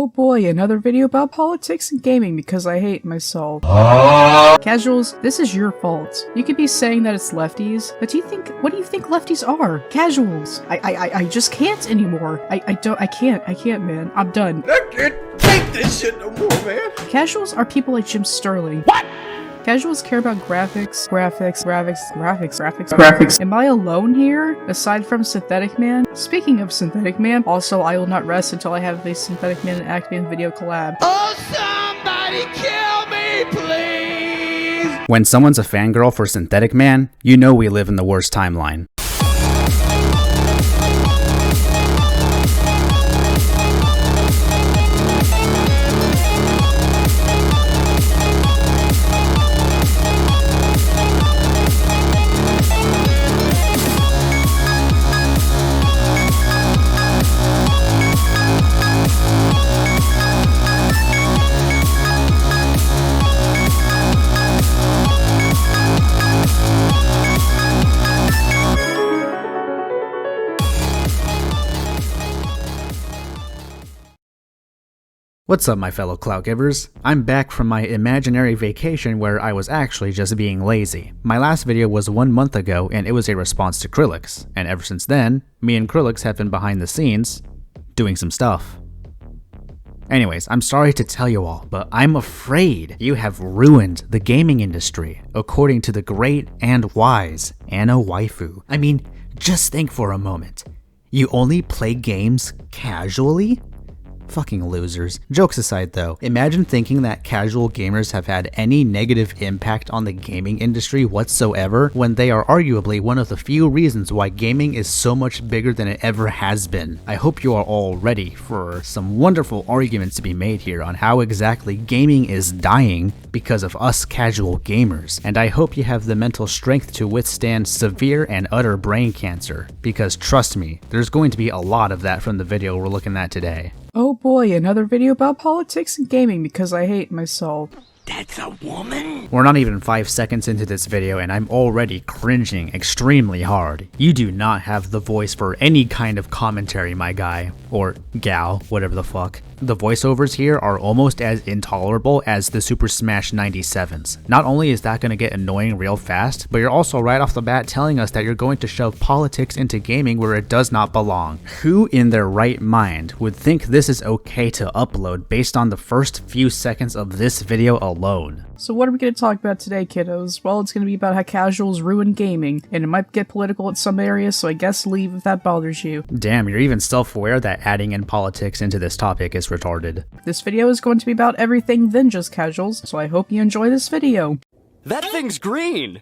Oh boy, another video about politics and gaming because I hate myself. Casuals, this is your fault. You could be saying that it's lefties, but what do you think lefties are? Casuals. I just can't anymore. I can't, man. I'm done. I can't take this shit no more, man. Casuals are people like Jim Sterling. What? Casuals care about graphics. Am I alone here? Aside from Synthetic Man? Speaking of Synthetic Man, also I will not rest until I have a Synthetic Man and Actman video collab. Oh, somebody kill me, please! When someone's a fangirl for Synthetic Man, you know we live in the worst timeline. What's up, my fellow clout givers? I'm back from my imaginary vacation where I was actually just being lazy. My last video was 1 month ago and it was a response to Krillix, and ever since then, me and Krillix have been behind the scenes doing some stuff. Anyways, I'm sorry to tell you all, but I'm afraid you have ruined the gaming industry, according to the great and wise AnnaWaifu. I mean, just think for a moment. You only play games casually? Fucking losers. Jokes aside though, imagine thinking that casual gamers have had any negative impact on the gaming industry whatsoever when they are arguably one of the few reasons why gaming is so much bigger than it ever has been. I hope you are all ready for some wonderful arguments to be made here on how exactly gaming is dying because of us casual gamers, and I hope you have the mental strength to withstand severe and utter brain cancer, because trust me, there's going to be a lot of that from the video we're looking at today. Oh boy, another video about politics and gaming because I hate myself. That's a woman? We're not even 5 seconds into this video and I'm already cringing extremely hard. You do not have the voice for any kind of commentary, my guy. Or gal, whatever the fuck. The voiceovers here are almost as intolerable as the Super Smash 97s. Not only is that going to get annoying real fast, but you're also right off the bat telling us that you're going to shove politics into gaming where it does not belong. Who in their right mind would think this is okay to upload based on the first few seconds of this video alone? So what are we going to talk about today, kiddos? Well, it's going to be about how casuals ruin gaming, and it might get political in some areas, so I guess leave if that bothers you. Damn, you're even self-aware that adding in politics into this topic is retarded. This video is going to be about everything than just casuals, so I hope you enjoy this video. That thing's green!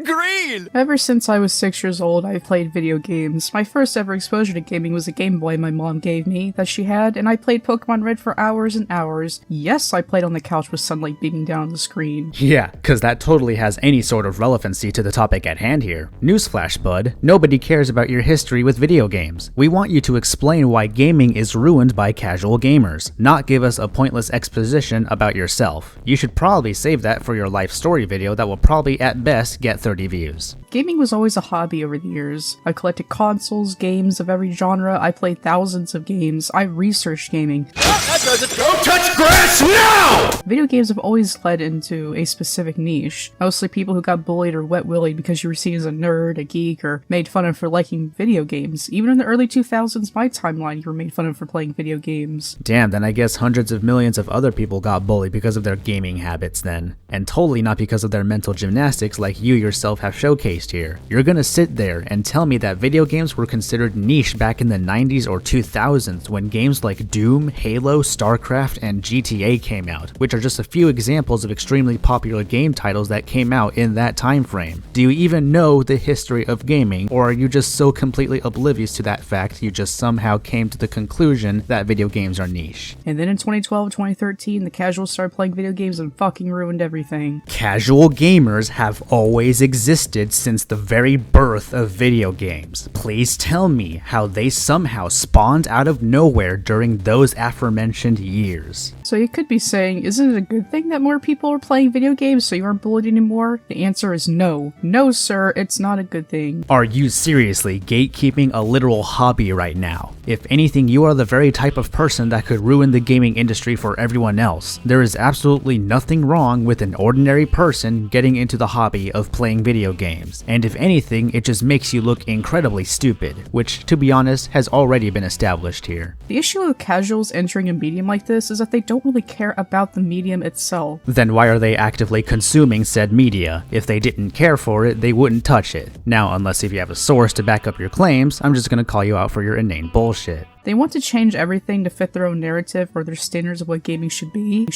Green! Ever since I was 6 years old, I've played video games. My first ever exposure to gaming was a Game Boy my mom gave me, that she had, and I played Pokemon Red for hours and hours. Yes, I played on the couch with sunlight beaming down on the screen. Yeah, cause that totally has any sort of relevancy to the topic at hand here. Newsflash, bud. Nobody cares about your history with video games. We want you to explain why gaming is ruined by casual gamers, not give us a pointless exposition about yourself. You should probably save that for your life story video that will probably at best get 30 views. Gaming was always a hobby over the years. I collected consoles, games of every genre, I played thousands of games, I researched gaming. That doesn't go touch grass now! Video games have always led into a specific niche. Mostly people who got bullied or wet-willied because you were seen as a nerd, a geek, or made fun of for liking video games. Even in the early 2000s, my timeline, you were made fun of for playing video games. Damn, then I guess hundreds of millions of other people got bullied because of their gaming habits then. And totally not because of their mental gymnastics like you yourself have showcased here. You're gonna sit there and tell me that video games were considered niche back in the 90s or 2000s when games like Doom, Halo, StarCraft, and GTA came out, which are just a few examples of extremely popular game titles that came out in that time frame. Do you even know the history of gaming, or are you just so completely oblivious to that fact you just somehow came to the conclusion that video games are niche? And then in 2012, 2013, the casuals started playing video games and fucking ruined everything. Casual gamers have always existed since the very birth of video games. Please tell me how they somehow spawned out of nowhere during those aforementioned years. So you could be saying, isn't it a good thing that more people are playing video games so you aren't bullied anymore? The answer is no. No, sir, it's not a good thing. Are you seriously gatekeeping a literal hobby right now? If anything, you are the very type of person that could ruin the gaming industry for everyone else. There is absolutely nothing wrong with an ordinary person getting into the hobby of playing video games, and if anything, it just makes you look incredibly stupid, which, to be honest, has already been established here. The issue with casuals entering a medium like this is that they don't really care about the medium itself. Then why are they actively consuming said media? If they didn't care for it, they wouldn't touch it. Now, unless if you have a source to back up your claims, I'm just gonna call you out for your inane bullshit. They want to change everything to fit their own narrative or their standards of what gaming should be.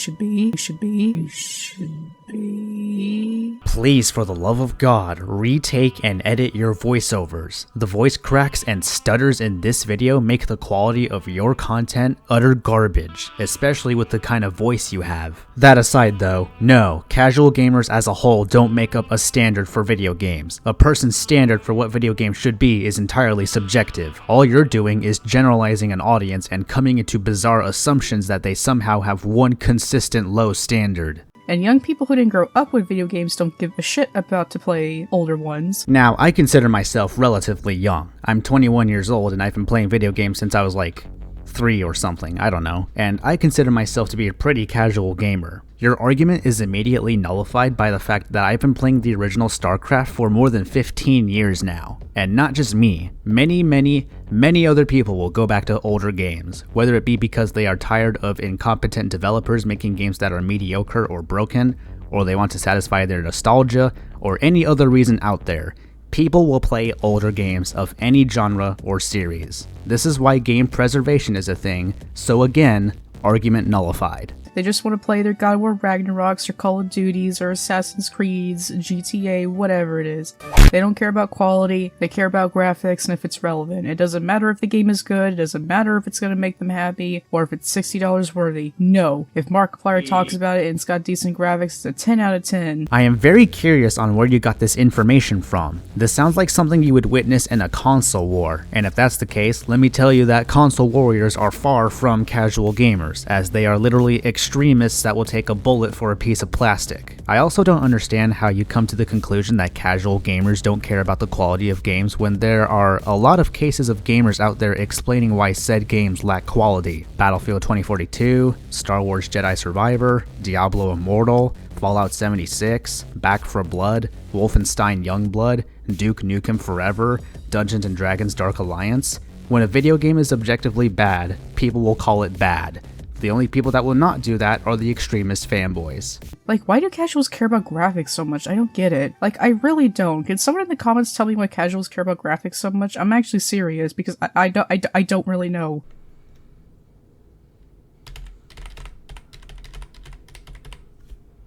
Please, for the love of God, retake and edit your voiceovers. The voice cracks and stutters in this video make the quality of your content utter garbage, especially with the kind of voice you have. That aside though, no, casual gamers as a whole don't make up a standard for video games. A person's standard for what video games should be is entirely subjective. All you're doing is generalizing an audience and coming into bizarre assumptions that they somehow have one consistent low standard. And young people who didn't grow up with video games don't give a shit about to play older ones. Now, I consider myself relatively young. I'm 21 years old and I've been playing video games since I was like 3 or something, I don't know, and I consider myself to be a pretty casual gamer. Your argument is immediately nullified by the fact that I've been playing the original StarCraft for more than 15 years now. And not just me, many other people will go back to older games, whether it be because they are tired of incompetent developers making games that are mediocre or broken, or they want to satisfy their nostalgia, or any other reason out there. People will play older games of any genre or series. This is why game preservation is a thing, so again, argument nullified. They just want to play their God of War Ragnaroks or Call of Duties or Assassin's Creeds, GTA, whatever it is. They don't care about quality, they care about graphics and if it's relevant. It doesn't matter if the game is good, it doesn't matter if it's going to make them happy, or if it's $60 worthy. No. If Markiplier talks about it and it's got decent graphics, it's a 10 out of 10. I am very curious on where you got this information from. This sounds like something you would witness in a console war, and if that's the case, let me tell you that console warriors are far from casual gamers, as they are literally extremists that will take a bullet for a piece of plastic. I also don't understand how you come to the conclusion that casual gamers don't care about the quality of games when there are a lot of cases of gamers out there explaining why said games lack quality. Battlefield 2042, Star Wars Jedi Survivor, Diablo Immortal, Fallout 76, Back 4 Blood, Wolfenstein Youngblood, Duke Nukem Forever, Dungeons & Dragons Dark Alliance. When a video game is objectively bad, people will call it bad. The only people that will not do that are the extremist fanboys. Like, why do casuals care about graphics so much? I don't get it. Like, I really don't. Can someone in the comments tell me why casuals care about graphics so much? I'm actually serious, because I don't really know.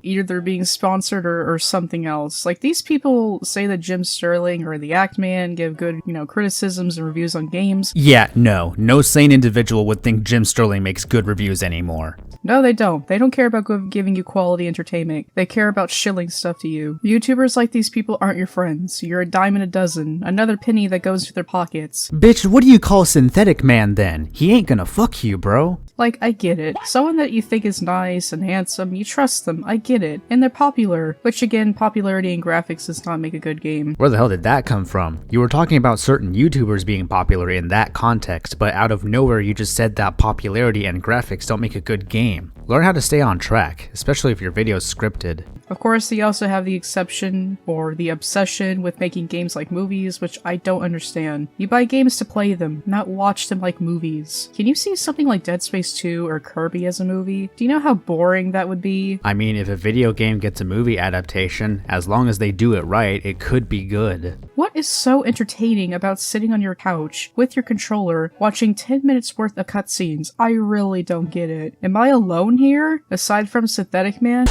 Either they're being sponsored or something else. Like, these people say that Jim Sterling or the Act Man give good, criticisms and reviews on games. Yeah, no sane individual would think Jim Sterling makes good reviews anymore. No, they don't. They don't care about giving you quality entertainment. They care about shilling stuff to you. YouTubers like these people aren't your friends. You're a dime in a dozen. Another penny that goes into their pockets. Bitch, what do you call Synthetic Man then? He ain't gonna fuck you, bro. Like, I get it. Someone that you think is nice and handsome, you trust them. I get it. And they're popular. Which again, popularity and graphics does not make a good game. Where the hell did that come from? You were talking about certain YouTubers being popular in that context, but out of nowhere you just said that popularity and graphics don't make a good game. Learn how to stay on track, especially if your video's scripted. Of course, they also have the exception, or the obsession, with making games like movies, which I don't understand. You buy games to play them, not watch them like movies. Can you see something like Dead Space 2 or Kirby as a movie? Do you know how boring that would be? I mean, if a video game gets a movie adaptation, as long as they do it right, it could be good. What is so entertaining about sitting on your couch with your controller watching 10 minutes worth of cutscenes? I really don't get it. Am I alone here? Aside from Synthetic Man?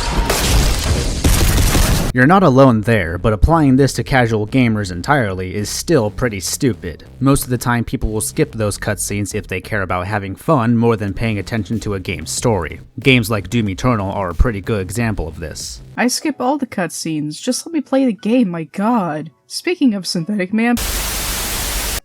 You're not alone there, but applying this to casual gamers entirely is still pretty stupid. Most of the time people will skip those cutscenes if they care about having fun more than paying attention to a game's story. Games like Doom Eternal are a pretty good example of this. I skip all the cutscenes, just let me play the game, my god. Speaking of synthetic man,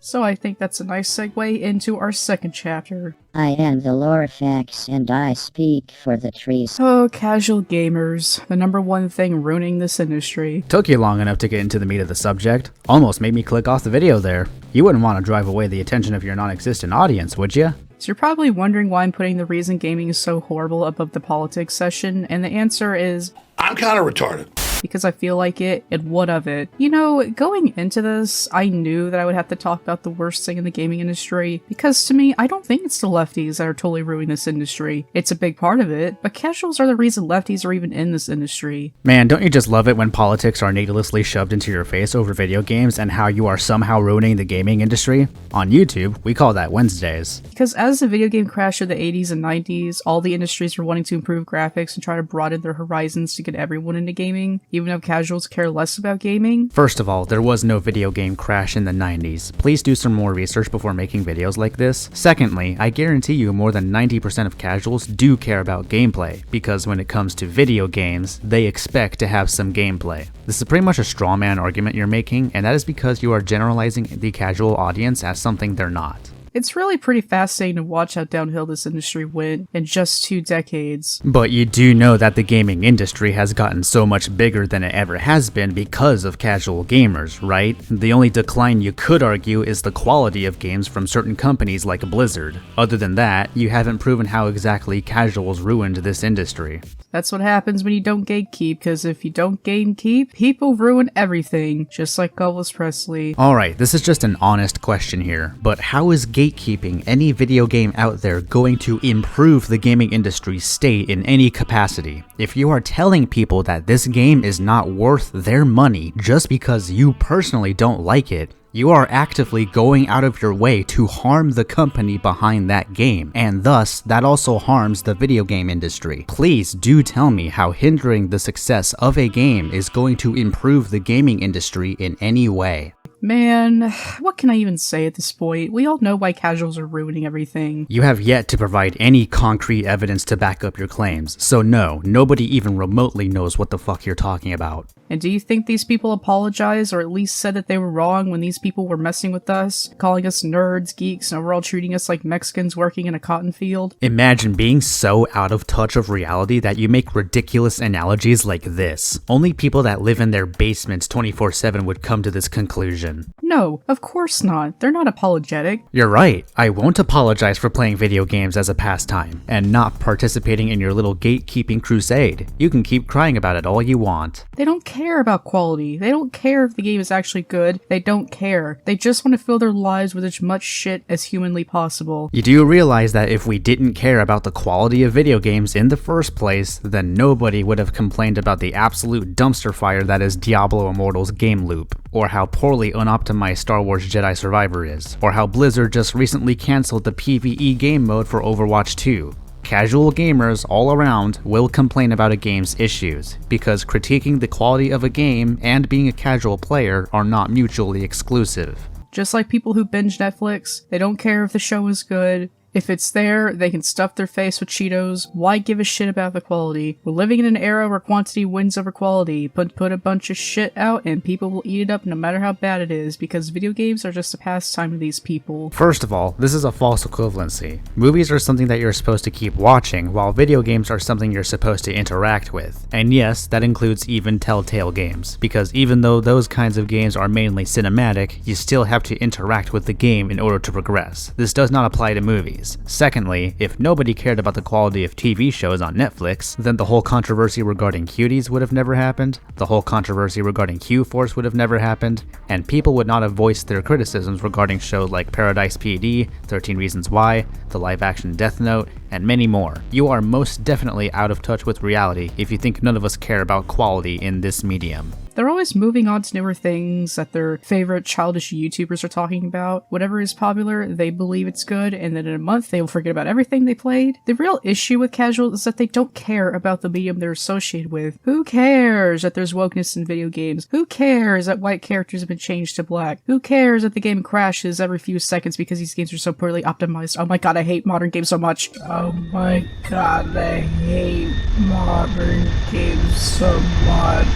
so I think that's a nice segue into our second chapter. I am the Lorfax and I speak for the trees. Oh, casual gamers, the number one thing ruining this industry. Took you long enough to get into the meat of the subject. Almost made me click off the video there. You wouldn't want to drive away the attention of your non-existent audience, would you? So you're probably wondering why I'm putting the reason gaming is so horrible above the politics session, and the answer is I'm kind of retarded. because I feel like it, and what of it? You know, going into this, I knew that I would have to talk about the worst thing in the gaming industry, because to me, I don't think it's the lefties that are totally ruining this industry. It's a big part of it, but casuals are the reason lefties are even in this industry. Man, don't you just love it when politics are needlessly shoved into your face over video games and how you are somehow ruining the gaming industry? On YouTube, we call that Wednesdays. Because as the video game crash of the 80s and 90s, all the industries were wanting to improve graphics and try to broaden their horizons to get everyone into gaming, even though casuals care less about gaming. First of all, there was no video game crash in the 90s. Please do some more research before making videos like this. Secondly, I guarantee you more than 90% of casuals do care about gameplay, because when it comes to video games, they expect to have some gameplay. This is pretty much a straw man argument you're making, and that is because you are generalizing the casual audience as something they're not. It's really pretty fascinating to watch how downhill this industry went in just 2 decades. But you do know that the gaming industry has gotten so much bigger than it ever has been because of casual gamers, right? The only decline you could argue is the quality of games from certain companies like Blizzard. Other than that, you haven't proven how exactly casuals ruined this industry. That's what happens when you don't gatekeep, because if you don't gatekeep, people ruin everything, just like Elvis Presley. Alright, this is just an honest question here, but how is gatekeeping any video game out there going to improve the gaming industry's state in any capacity? If you are telling people that this game is not worth their money just because you personally don't like it, you are actively going out of your way to harm the company behind that game, and thus that also harms the video game industry. Please do tell me how hindering the success of a game is going to improve the gaming industry in any way. Man, what can I even say at this point? We all know why casuals are ruining everything. You have yet to provide any concrete evidence to back up your claims, so no, nobody even remotely knows what the fuck you're talking about. And do you think these people apologized, or at least said that they were wrong when these people were messing with us, calling us nerds, geeks, and overall treating us like Mexicans working in a cotton field? Imagine being so out of touch of reality that you make ridiculous analogies like this. Only people that live in their basements 24/7 would come to this conclusion. No, of course not. They're not apologetic. You're right. I won't apologize for playing video games as a pastime, and not participating in your little gatekeeping crusade. You can keep crying about it all you want. They don't care about quality. They don't care if the game is actually good. They don't care. They just want to fill their lives with as much shit as humanly possible. You do realize that if we didn't care about the quality of video games in the first place, then nobody would have complained about the absolute dumpster fire that is Diablo Immortal's game loop, or how poorly unoptimized Star Wars Jedi Survivor is, or how Blizzard just recently cancelled the PvE game mode for Overwatch 2. Casual gamers all around will complain about a game's issues, because critiquing the quality of a game and being a casual player are not mutually exclusive. Just like people who binge Netflix, they don't care if the show is good. If it's there, they can stuff their face with Cheetos. Why give a shit about the quality? We're living in an era where quantity wins over quality. Put a bunch of shit out and people will eat it up no matter how bad it is, because video games are just a pastime to these people. First of all, this is a false equivalency. Movies are something that you're supposed to keep watching, while video games are something you're supposed to interact with. And yes, that includes even Telltale games, because even though those kinds of games are mainly cinematic, you still have to interact with the game in order to progress. This does not apply to movies. Secondly, if nobody cared about the quality of TV shows on Netflix, then the whole controversy regarding cuties would have never happened, the whole controversy regarding Q-Force would have never happened, and people would not have voiced their criticisms regarding shows like Paradise PD, 13 Reasons Why, the live-action Death Note, and many more. You are most definitely out of touch with reality if you think none of us care about quality in this medium. They're always moving on to newer things that their favorite childish YouTubers are talking about. Whatever is popular, they believe it's good, and then in a month they will forget about everything they played. The real issue with casuals is that they don't care about the medium they're associated with. Who cares that there's wokeness in video games? Who cares that white characters have been changed to black? Who cares that the game crashes every few seconds because these games are so poorly optimized? Oh my god, I hate modern games so much. Oh my god, I hate modern games so much.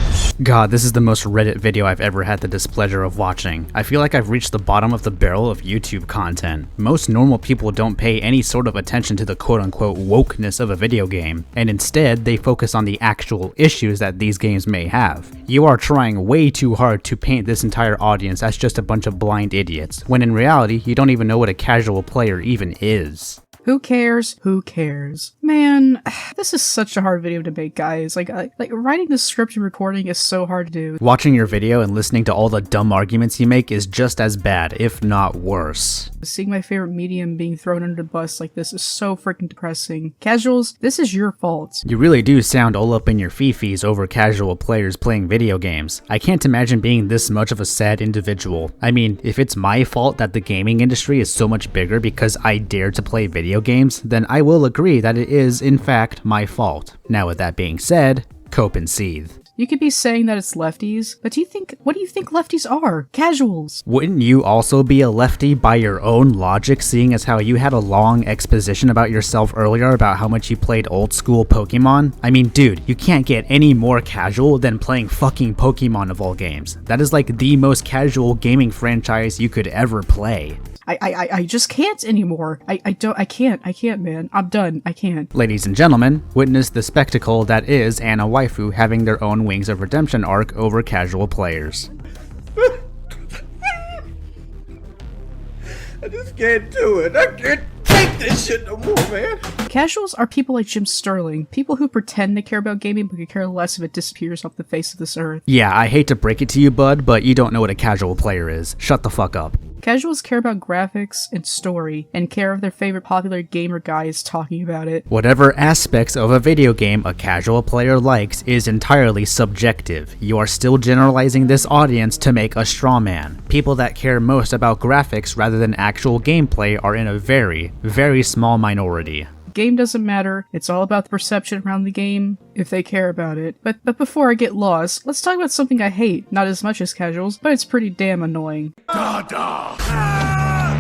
God, this is the most Reddit video I've ever had the displeasure of watching. I feel like I've reached the bottom of the barrel of YouTube content. Most normal people don't pay any sort of attention to the quote-unquote wokeness of a video game, and instead they focus on the actual issues that these games may have. You are trying way too hard to paint this entire audience as just a bunch of blind idiots, when in reality you don't even know what a casual player even is. Who cares? Who cares? Man, this is such a hard video to make, guys. Like writing the script and recording is so hard to do. Watching your video and listening to all the dumb arguments you make is just as bad, if not worse. Seeing my favorite medium being thrown under the bus like this is so freaking depressing. Casuals, this is your fault. You really do sound all up in your fifis over casual players playing video games. I can't imagine being this much of a sad individual. I mean, if it's my fault that the gaming industry is so much bigger because I dare to play video games, then I will agree that it is, in fact, my fault. Now with that being said, cope and seethe. You could be saying that it's lefties, but what do you think lefties are? Casuals. Wouldn't you also be a lefty by your own logic, seeing as how you had a long exposition about yourself earlier about how much you played old school Pokemon? I mean, dude, you can't get any more casual than playing fucking Pokemon of all games. That is like the most casual gaming franchise you could ever play. I just can't anymore. I can't, man. I'm done. I can't. Ladies and gentlemen, witness the spectacle that is AnnaWaifu having their own Wings of Redemption arc over casual players. I just can't do it. I can't take this shit no more, man. Casuals are people like Jim Sterling, people who pretend they care about gaming but could care less if it disappears off the face of this earth. Yeah, I hate to break it to you, bud, but you don't know what a casual player is. Shut the fuck up. Casuals care about graphics and story, and care if their favorite popular gamer guy is talking about it. Whatever aspects of a video game a casual player likes is entirely subjective. You are still generalizing this audience to make a straw man. People that care most about graphics rather than actual gameplay are in a very, very small minority. Game doesn't matter, it's all about the perception around the game, if they care about it. But before I get lost, let's talk about something I hate, not as much as casuals, but it's pretty damn annoying.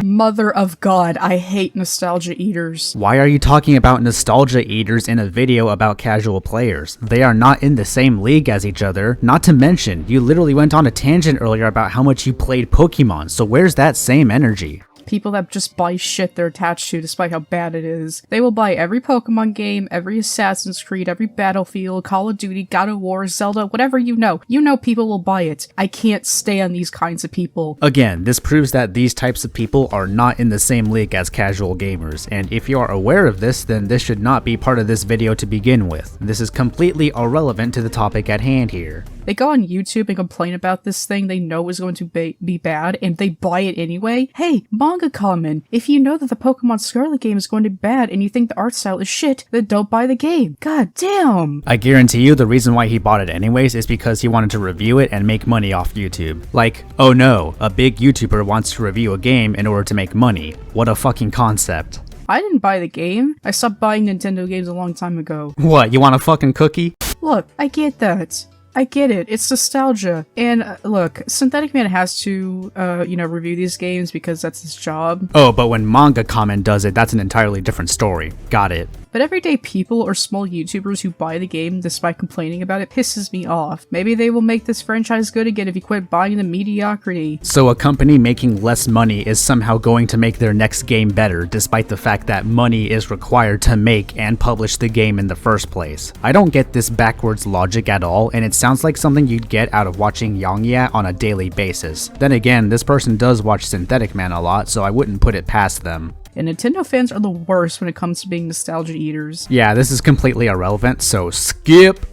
Mother of God, I hate nostalgia eaters. Why are you talking about nostalgia eaters in a video about casual players? They are not in the same league as each other. Not to mention, you literally went on a tangent earlier about how much you played Pokemon, so where's that same energy? People that just buy shit they're attached to despite how bad it is. They will buy every Pokemon game, every Assassin's Creed, every Battlefield, Call of Duty, God of War, Zelda, whatever you know. You know people will buy it. I can't stand these kinds of people. Again, this proves that these types of people are not in the same league as casual gamers, and if you are aware of this, then this should not be part of this video to begin with. This is completely irrelevant to the topic at hand here. They go on YouTube and complain about this thing they know is going to be bad, and they buy it anyway. Hey, manga comment, if you know that the Pokemon Scarlet game is going to be bad and you think the art style is shit, then don't buy the game. God damn! I guarantee you the reason why he bought it anyways is because he wanted to review it and make money off YouTube. Like, oh no, a big YouTuber wants to review a game in order to make money. What a fucking concept. I didn't buy the game. I stopped buying Nintendo games a long time ago. What, you want a fucking cookie? Look, I get that. I get it. It's nostalgia. And look, Synthetic Man has to, review these games because that's his job. Oh, but when Manga Comment does it, that's an entirely different story. Got it. But everyday people or small YouTubers who buy the game despite complaining about it pisses me off. Maybe they will make this franchise good again if you quit buying the mediocrity. So a company making less money is somehow going to make their next game better, despite the fact that money is required to make and publish the game in the first place. I don't get this backwards logic at all, and it sounds like something you'd get out of watching Yongya on a daily basis. Then again, this person does watch Synthetic Man a lot, so I wouldn't put it past them. And Nintendo fans are the worst when it comes to being nostalgia eaters. Yeah, this is completely irrelevant, so skip!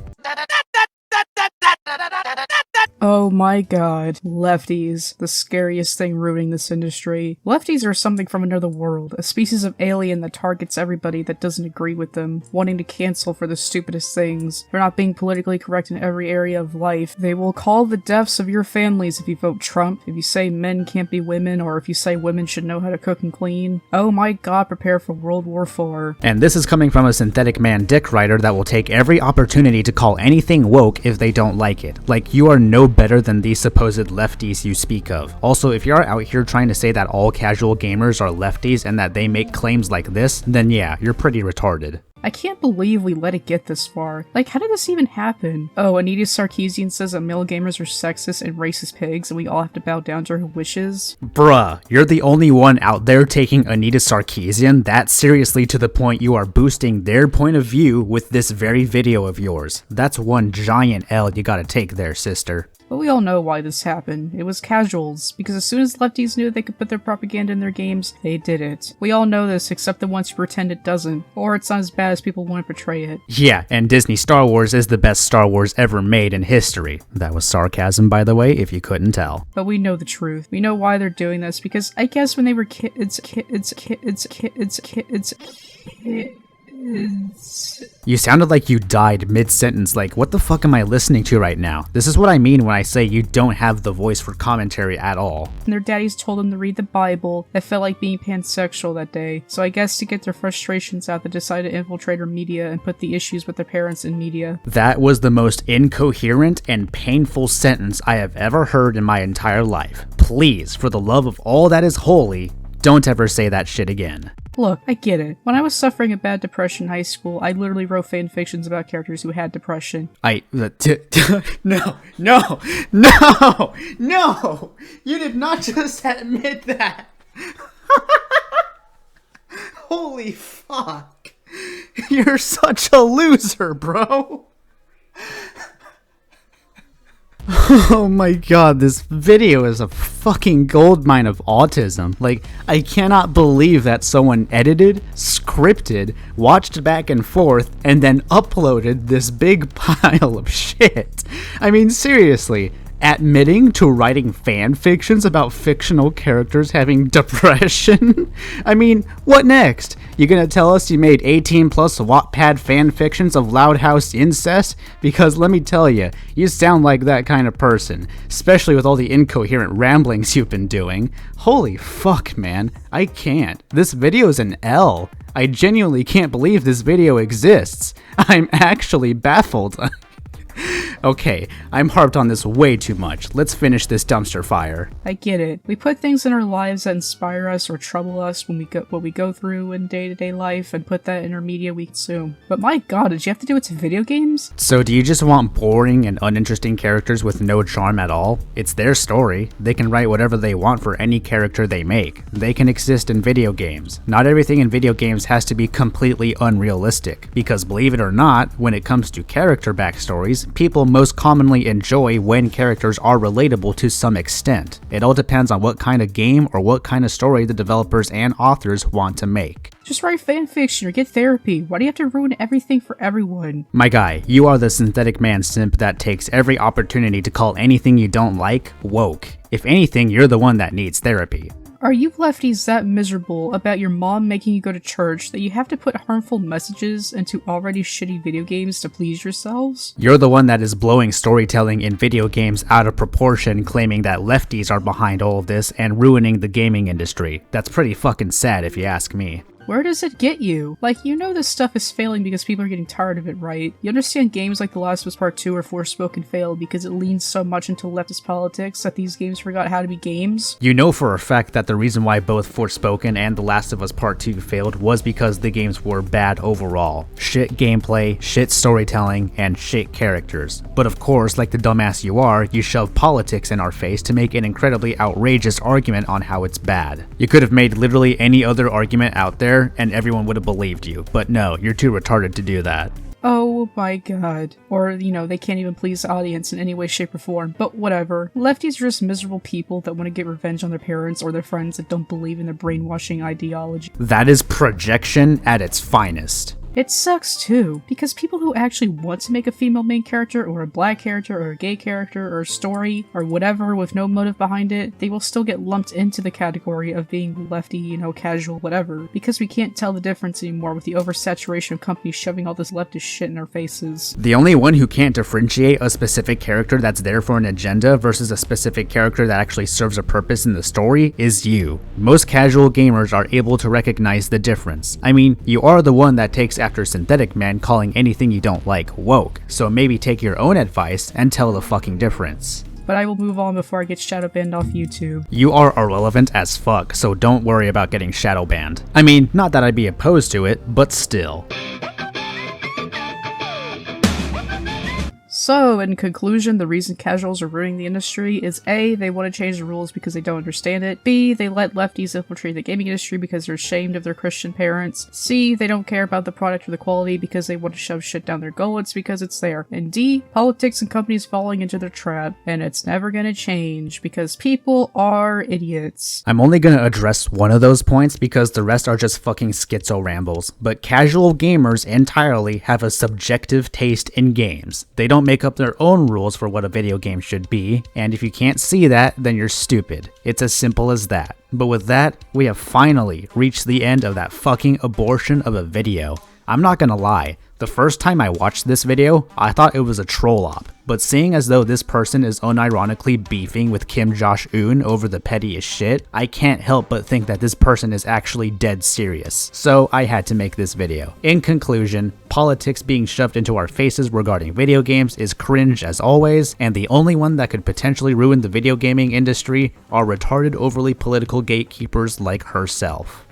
Oh my god. Lefties. The scariest thing ruining this industry. Lefties are something from another world. A species of alien that targets everybody that doesn't agree with them, wanting to cancel for the stupidest things, for not being politically correct in every area of life. They will call the deaths of your families if you vote Trump, if you say men can't be women, or if you say women should know how to cook and clean. Oh my god, prepare for World War IV. And this is coming from a Synthetic Man dick writer that will take every opportunity to call anything woke if they don't like it. Like, you are no better than these supposed lefties you speak of. Also, if you're out here trying to say that all casual gamers are lefties and that they make claims like this, then yeah, you're pretty retarded. I can't believe we let it get this far. Like, how did this even happen? Oh, Anita Sarkeesian says that male gamers are sexist and racist pigs and we all have to bow down to her wishes. Bruh, you're the only one out there taking Anita Sarkeesian that seriously to the point you are boosting their point of view with this very video of yours. That's one giant L you gotta take there, sister. But we all know why this happened. It was casuals, because as soon as lefties knew they could put their propaganda in their games, they did it. We all know this, except the ones who pretend it doesn't, or it's not as bad as people want to portray it. Yeah, and Disney Star Wars is the best Star Wars ever made in history. That was sarcasm, by the way, if you couldn't tell. But we know the truth. We know why they're doing this, because I guess when they were kids. You sounded like you died mid-sentence, like, what the fuck am I listening to right now? This is what I mean when I say you don't have the voice for commentary at all. And their daddies told them to read the Bible. That felt like being pansexual that day. So I guess to get their frustrations out, they decided to infiltrate our media and put the issues with their parents in media. That was the most incoherent and painful sentence I have ever heard in my entire life. Please, for the love of all that is holy, don't ever say that shit again. Look, I get it. When I was suffering a bad depression in high school, I literally wrote fanfictions about characters who had depression. No! You did not just admit that! Holy fuck! You're such a loser, bro! Oh my god, this video is a fucking goldmine of autism. Like, I cannot believe that someone edited, scripted, watched back and forth, and then uploaded this big pile of shit. I mean, seriously, admitting to writing fan fictions about fictional characters having depression? I mean, what next? You gonna tell us you made 18 plus Wattpad fan fictions of Loud House incest? Because let me tell you, you sound like that kind of person, especially with all the incoherent ramblings you've been doing. Holy fuck, man, I can't. This video is an L. I genuinely can't believe this video exists. I'm actually baffled. Okay, I'm harped on this way too much. Let's finish this dumpster fire. I get it. We put things in our lives that inspire us or trouble us when we go through in day-to-day life and put that in our media we consume. But my god, did you have to do it to video games? So do you just want boring and uninteresting characters with no charm at all? It's their story. They can write whatever they want for any character they make. They can exist in video games. Not everything in video games has to be completely unrealistic. Because believe it or not, when it comes to character backstories, people most commonly enjoy when characters are relatable to some extent. It all depends on what kind of game or what kind of story the developers and authors want to make. Just write fanfiction or get therapy. Why do you have to ruin everything for everyone? My guy, you are the synthetic man simp that takes every opportunity to call anything you don't like woke. If anything, you're the one that needs therapy. Are you lefties that miserable about your mom making you go to church that you have to put harmful messages into already shitty video games to please yourselves? You're the one that is blowing storytelling in video games out of proportion, claiming that lefties are behind all of this and ruining the gaming industry. That's pretty fucking sad if you ask me. Where does it get you? Like, you know this stuff is failing because people are getting tired of it, right? You understand games like The Last of Us Part 2 or Forspoken failed because it leans so much into leftist politics that these games forgot how to be games? You know for a fact that the reason why both Forspoken and The Last of Us Part 2 failed was because the games were bad overall. Shit gameplay, shit storytelling, and shit characters. But of course, like the dumbass you are, you shove politics in our face to make an incredibly outrageous argument on how it's bad. You could have made literally any other argument out there and everyone would have believed you, but no, you're too retarded to do that. Oh my god. Or, you know, they can't even please the audience in any way, shape, or form. But whatever. Lefties are just miserable people that want to get revenge on their parents or their friends that don't believe in their brainwashing ideology. That is projection at its finest. It sucks too, because people who actually want to make a female main character, or a black character, or a gay character, or a story, or whatever with no motive behind it, they will still get lumped into the category of being lefty, you know, casual, whatever, because we can't tell the difference anymore with the oversaturation of companies shoving all this leftist shit in our faces. The only one who can't differentiate a specific character that's there for an agenda versus a specific character that actually serves a purpose in the story is you. Most casual gamers are able to recognize the difference. I mean, you are the one that takes after Synthetic Man calling anything you don't like woke, so maybe take your own advice and tell the fucking difference. But I will move on before I get shadow banned off YouTube. You are irrelevant as fuck, so don't worry about getting shadow banned. I mean, not that I'd be opposed to it, but still. So, in conclusion, the reason casuals are ruining the industry is A, they want to change the rules because they don't understand it. B, they let lefties infiltrate the gaming industry because they're ashamed of their Christian parents. C, they don't care about the product or the quality because they want to shove shit down their gullets because it's there. And D, politics and companies falling into their trap. And it's never gonna change because people are idiots. I'm only gonna address one of those points because the rest are just fucking schizo rambles, but casual gamers entirely have a subjective taste in games. They don't make up their own rules for what a video game should be, and if you can't see that, then you're stupid. It's as simple as that. But with that, we have finally reached the end of that fucking abortion of a video. I'm not gonna lie, the first time I watched this video, I thought it was a troll op, but seeing as though this person is unironically beefing with Kim Josh-un over the pettiest shit, I can't help but think that this person is actually dead serious, so I had to make this video. In conclusion, politics being shoved into our faces regarding video games is cringe as always, and the only one that could potentially ruin the video gaming industry are retarded overly political gatekeepers like herself.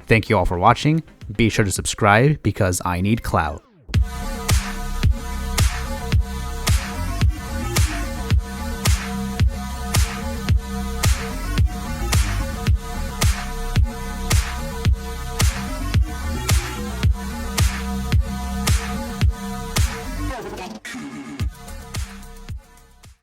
Thank you all for watching. Be sure to subscribe because I need clout. Thank you.